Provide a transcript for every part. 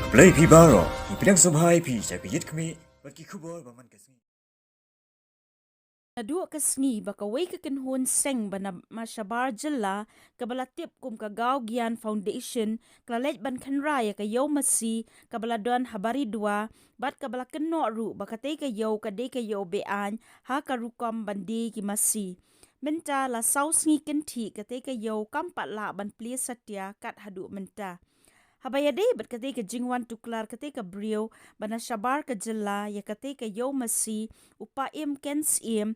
Play Pibaro, Ipinang Subhai Pi, Sakit Kami, Baki Kubor, Baman Kasmi. Nadua kasni baka way kakenhon seng bana masyabar jela kabalatip kum kagaw Gian Foundation klalet ban kanraya kayaw Masi kabaladuan Baridua bat kabala kenno ru baka te kayaw kade kayaw bean ha karukam bandi ki Masi. Menta la saus ngi kenti kate kayaw kampat la ban plia satya kat hadu menta. Habayade bat kate ka jingwan Tuklar kate ka Briew bana syabar ka jela ya kate ka yaw Masi upa ken Syiem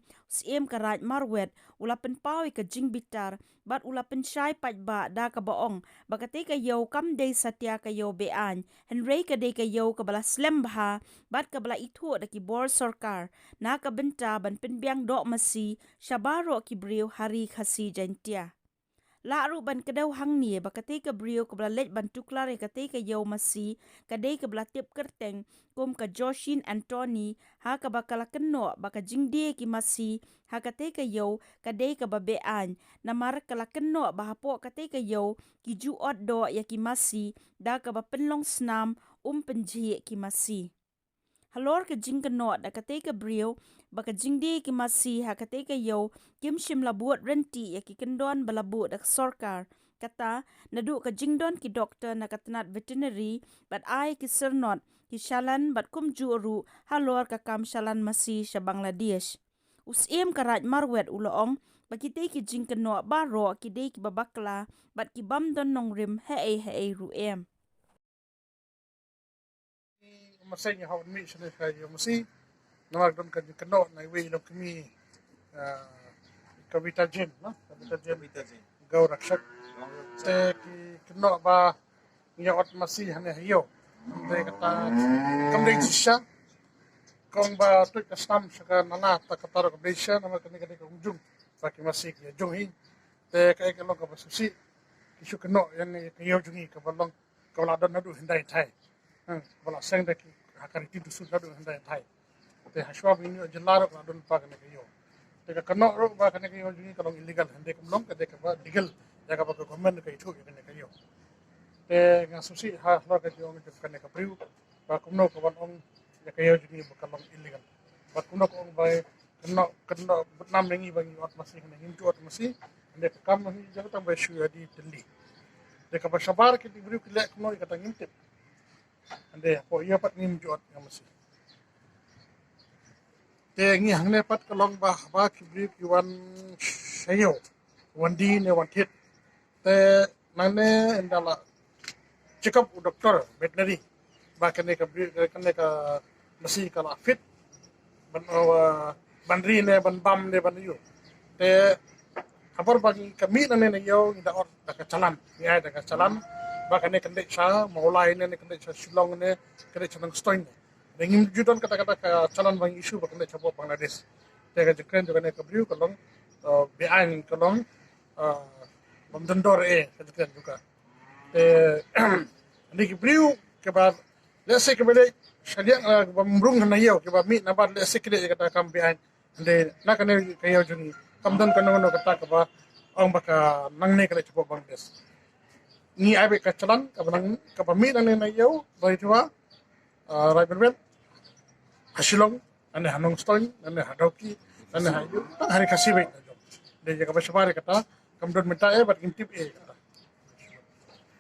ka raj marwet ulapen pawi ka jing Bitar bat ulapen syai pajba da ka baong bakate ka yaw kam day satya ka yaw bean henry ka day ka yaw ka bala slembha bat ka bala itu da ki bor sorkar na ka benta ban penbiang dok Masi syabaro ki Briew hari khasi jantia. La aru ban kadaw hang ni bakate ka Briew ka blalet ban Tuklar kate ka yaw Masi kadai ka blatip kerteng kum ka Joshin Anthony ha ka bakala kenno baka jingde ki Masi ha kate ka yaw kadai ka babean namar kala kenno bahapo kate ka yaw ki juot do ya ki Masi da ka ba penlong snam penji ki Masi. Halor ka jing kenno da kate ka Briew baka jingde ki Masi ha kate ka yaw kim shim labut renti ya ki kendon balabut dak sorkar kata nadu ka jingdon ki doktor na katanat veterinary bat ai ki sernot ki shalan bat kum juru halor ka kam shalan Masi sya Bangladesh. Syiem karaj marwet uloong baki te ki jing kenno baro ki de ki babakla bat ki bam don nong rim hei ruem. Masay niya hawan mi siya kayo Masi nawag doon kanyo kano na iwi ilo kami kabita jen no kabita jen gaw raksak te ki kano ba niya ot Masi hane hayo te kata kamday siya kung ba tuit ka stam siya ka nanata kataro kabday siya naman kani kung jung sa ki Masi ki jung hi te kaya kalong ka basusi kisyo kano yan kayo jungi kabalong kawaladon na doon hinday tay wala seng da ki hakari ti dusu da do handa thai te hashwa bi ni jallaro ka don pa kana kayo te ka kano ro ba kana kayo jini kalong illegal hande kum long ka de ka ba legal ya ka ba ko government ka itu kana kayo te nga susi ha lo ka jo ngi kana ka Briew ba kum no ka ban ong ya kayo jini ba kalong illegal ba kum no ko ong ba kano nam ngi ba ngi ot Masi kana him ot Masi hande ka kam ni ja ta ba shu ya di delhi te ka ba shabar ki Briew ki le kum no ka ta ngimte ande po iya pat nim jot nga Masi te ngi hangne pat kalong ba ki Briew ki wan sayo wan di ne wan tit te nane indala check up doktor veterinary ba kane ka Briew kane ka Masi kala fit ban bandri ne ban bam ne ban yu te kabar bagi kami nane yo ida or da ka chalan ya da ka chalan bakane kende sa maulai ne kende sa Shillong ne kende sa nang stoin ne ngim judon kata-kata ka chalan bang isu bakane sa Bangladesh te ka jekren jo ne ka Briew kalong bean kalong mamdendor ka jekren juga te ni ki Briew ke ba lese ke bele shadia bamrung na yo ke ba mi Nabar lese ke kata kam bean ande na kane kayo juni kamdon kanono kata ka ba ang baka nangne kale sa Bangladesh ni abe ka chalan ka banang ka pamit ang na yaw Baridua right berben Shillong ane hanong stone ane hadoki ane hayu hari kasibe de jaga basabare kata kamdon menta bat intip